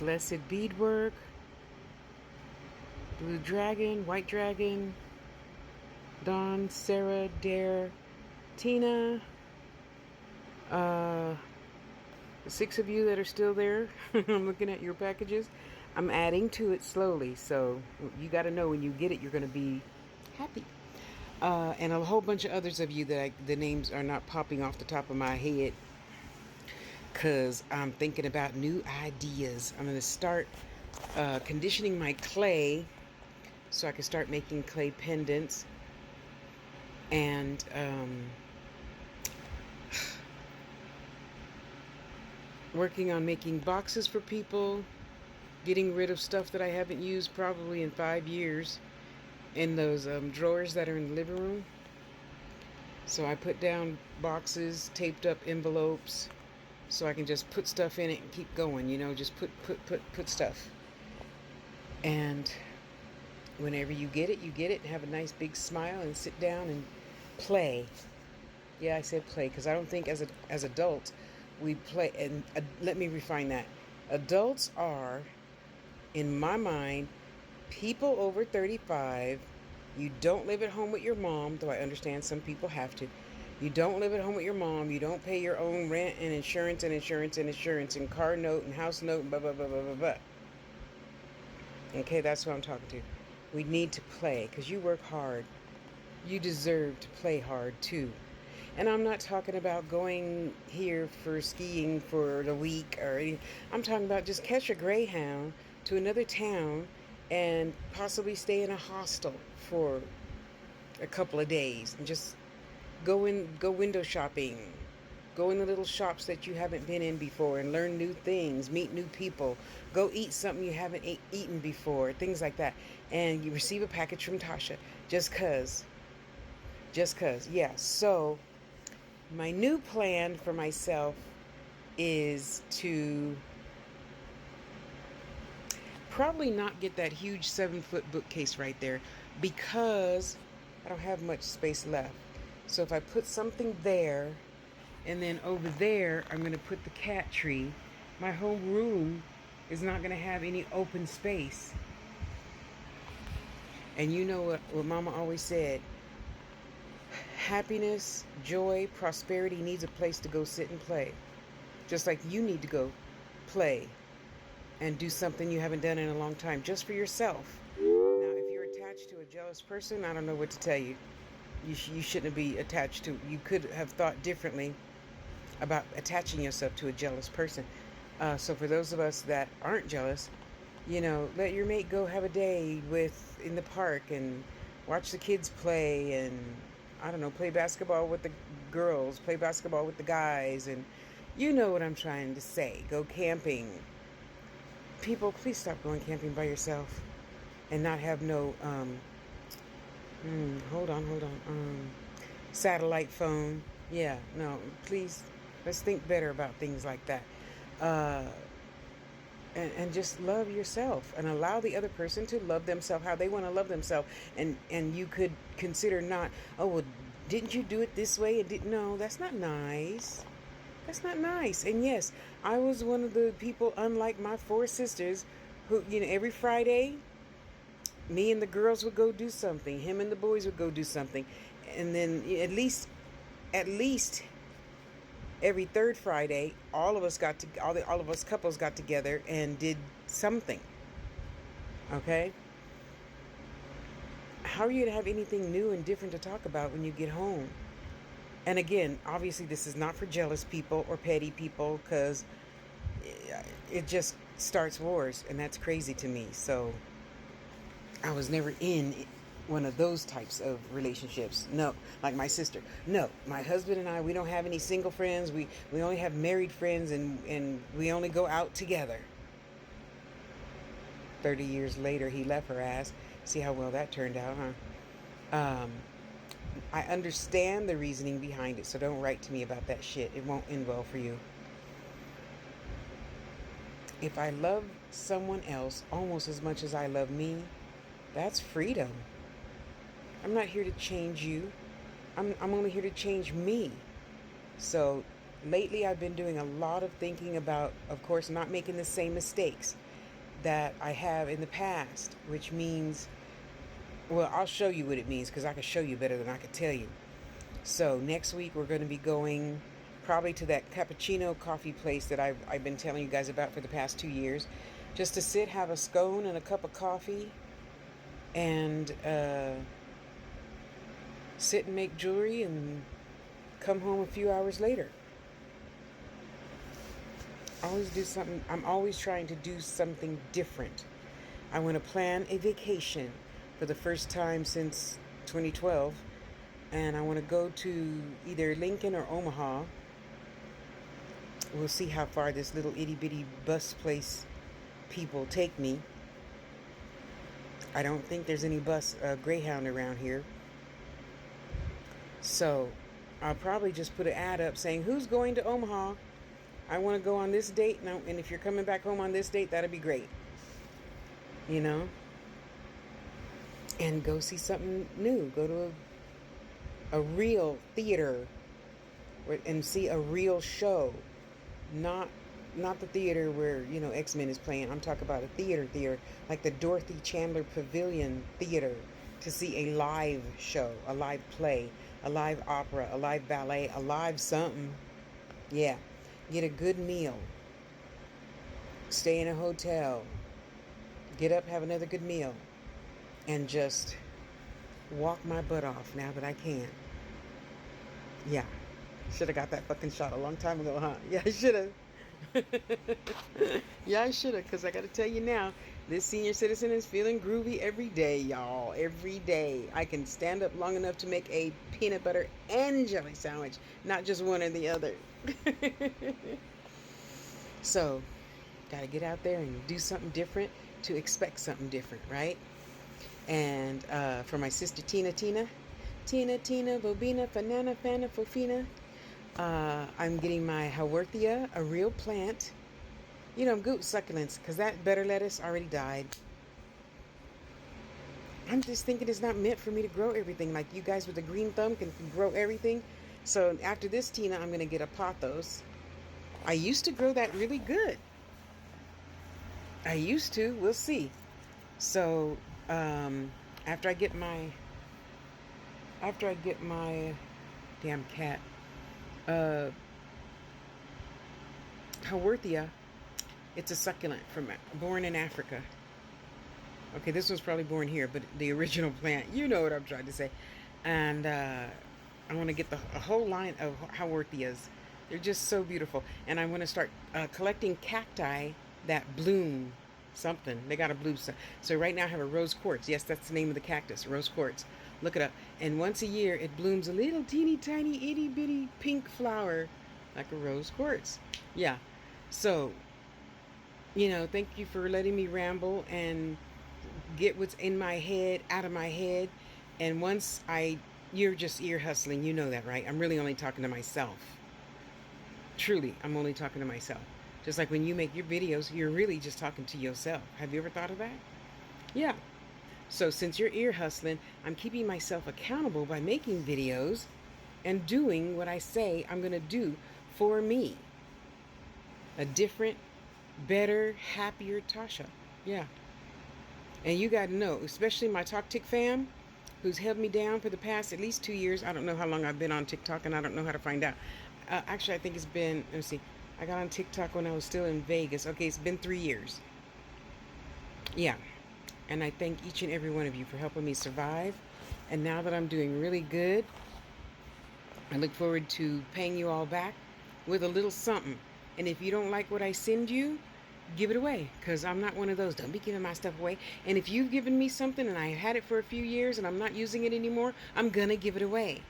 Blessed Beadwork, Blue Dragon, White Dragon, Dawn, Sarah, Dare, Tina, uh, the 6 of you that are still there. I'm looking at your packages. I'm adding to it slowly, so you got to know when you get it, you're going to be happy. And a whole bunch of others of you that the names are not popping off the top of my head because I'm thinking about new ideas. I'm going to start conditioning my clay so I can start making clay pendants and working on making boxes for people, getting rid of stuff that I haven't used probably in 5 years in those drawers that are in the living room. So I put down boxes, taped up envelopes, so I can just put stuff in it and keep going, just put stuff. And whenever you get it, and have a nice big smile and sit down and play. Yeah, I said play because I don't think as adults we play. And let me refine that. Adults are, in my mind, people over 35. You don't live at home with your mom, though I understand some people have to. You don't live at home with your mom. You don't pay your own rent and insurance and car note and house note and blah, blah, blah, blah, blah, blah. Okay, that's what I'm talking to. We need to play because you work hard. You deserve to play hard too. And I'm not talking about going here for skiing for the week or anything. I'm talking about just catch a Greyhound to another town and possibly stay in a hostel for a couple of days and just go window shopping. Go in the little shops that you haven't been in before and learn new things, meet new people. Go eat something you haven't eaten before, things like that. And you receive a package from Tasha just cuz. Yeah, so my new plan for myself is to probably not get that huge 7-foot bookcase right there because I don't have much space left. So if I put something there, and then over there I'm going to put the cat tree, my whole room is not going to have any open space. And you know what Mama always said, happiness, joy, prosperity needs a place to go sit and play. Just like you need to go play and do something you haven't done in a long time, just for yourself. Now, if you're attached to a jealous person, I don't know what to tell you. You shouldn't be attached to. You could have thought differently about attaching yourself to a jealous person. So for those of us that aren't jealous, let your mate go have a day in the park and watch the kids play and, I don't know, play basketball with the girls, play basketball with the guys, and you know what I'm trying to say. Go camping. People, please stop going camping by yourself and not have no, hold on, satellite phone. Yeah, no, please, let's think better about things like that. And just love yourself and allow the other person to love themselves how they want to love themselves. And you could consider not, oh, well, didn't you do it this way? And no, that's not nice. That's not nice. And yes, I was one of the people, unlike my 4 sisters, who, every Friday, me and the girls would go do something. Him and the boys would go do something. And then at least every 3rd Friday, all of us couples got together and did something. Okay? How are you going to have anything new and different to talk about when you get home? And again, obviously this is not for jealous people or petty people, because it just starts wars, and that's crazy to me. So I was never in one of those types of relationships. No, like my sister. No, my husband and I, we don't have any single friends. We only have married friends, and we only go out together. 30 years later, he left her ass. See how well that turned out, huh? I understand the reasoning behind it, so don't write to me about that shit. It won't end well for you. If I love someone else almost as much as I love me, that's freedom. I'm not here to change you. I'm only here to change me. So lately I've been doing a lot of thinking about, of course, not making the same mistakes. that I have in the past, which means, well, I'll show you what it means because I can show you better than I could tell you. So next week we're going to be going probably to that cappuccino coffee place that I've been telling you guys about for the past 2 years, just to sit, have a scone and a cup of coffee, and sit and make jewelry and come home a few hours later. Always do something. I'm always trying to do something different. I want to plan a vacation for the first time since 2012, and I want to go to either Lincoln or Omaha. We'll see how far this little itty bitty bus place people take me. I don't think there's any bus Greyhound around here. So I'll probably just put an ad up saying, who's going to Omaha? I want to go on this date. And if you're coming back home on this date, that'd be great. You know? And go see something new. Go to a real theater and see a real show. Not the theater where, X-Men is playing. I'm talking about a theater, like the Dorothy Chandler Pavilion Theater, to see a live show, a live play, a live opera, a live ballet, a live something. Yeah. Get a good meal. Stay in a hotel. Get up, have another good meal. And just walk my butt off now that I can. Yeah. Should have got that fucking shot a long time ago, huh? Yeah, I should have. Yeah, I should have, because I got to tell you now, this senior citizen is feeling groovy every day, y'all. Every day. I can stand up long enough to make a peanut butter and jelly sandwich, not just one or the other. So, got to get out there and do something different to expect something different, right? And for my sister Tina, Bobina, Fanana, Fana, Fofina, I'm getting my Haworthia, a real plant. I'm good with succulents because that better lettuce already died. I'm just thinking it's not meant for me to grow everything. Like you guys with a green thumb can grow everything. So after this, Tina, I'm going to get a pothos. I used to grow that really good. I used to. We'll see. So after I get my damn cat, Haworthia, it's a succulent born in Africa. Okay, this was probably born here, but the original plant, you know what I'm trying to say. And I want to get a whole line of Haworthias. They're just so beautiful. And I want to start collecting cacti that bloom something. They got to bloom. So right now I have a rose quartz. Yes, that's the name of the cactus, rose quartz. Look it up. And once a year it blooms a little teeny tiny itty bitty pink flower like a rose quartz. Yeah. So, thank you for letting me ramble and get what's in my head out of my head. And once you're just ear hustling, you know that, right? I'm really only talking to myself. Truly, I'm only talking to myself. Just like when you make your videos, you're really just talking to yourself. Have you ever thought of that? Yeah. So since you're ear hustling, I'm keeping myself accountable by making videos and doing what I say I'm going to do for me. A different, better, happier Tasha. Yeah. And you got to know, especially my TalkTik fam, who's held me down for the past at least 2 years. I don't know how long I've been on TikTok, and I don't know how to find out. Actually, I think it's been, let me see. I got on TikTok when I was still in Vegas. Okay, it's been 3 years. Yeah. And I thank each and every one of you for helping me survive. And now that I'm doing really good, I look forward to paying you all back with a little something. And if you don't like what I send you, give it away, because I'm not one of those. Don't be giving my stuff away. And if you've given me something and I had it for a few years and I'm not using it anymore, I'm going to give it away.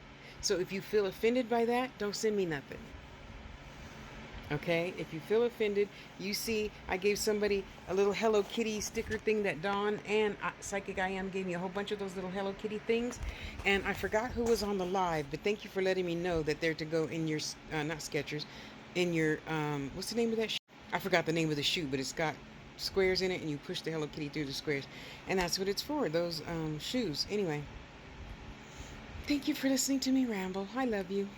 So if you feel offended by that, don't send me nothing. Okay? If you feel offended, you see I gave somebody a little Hello Kitty sticker thing that Dawn and Psychic I Am gave me a whole bunch of those little Hello Kitty things. And I forgot who was on the live, but thank you for letting me know that they're to go in your, not Skechers, in your, what's the name of that shoe? I forgot the name of the shoe, but it's got squares in it and you push the Hello Kitty through the squares. And that's what it's for, those shoes. Anyway, thank you for listening to me ramble. I love you.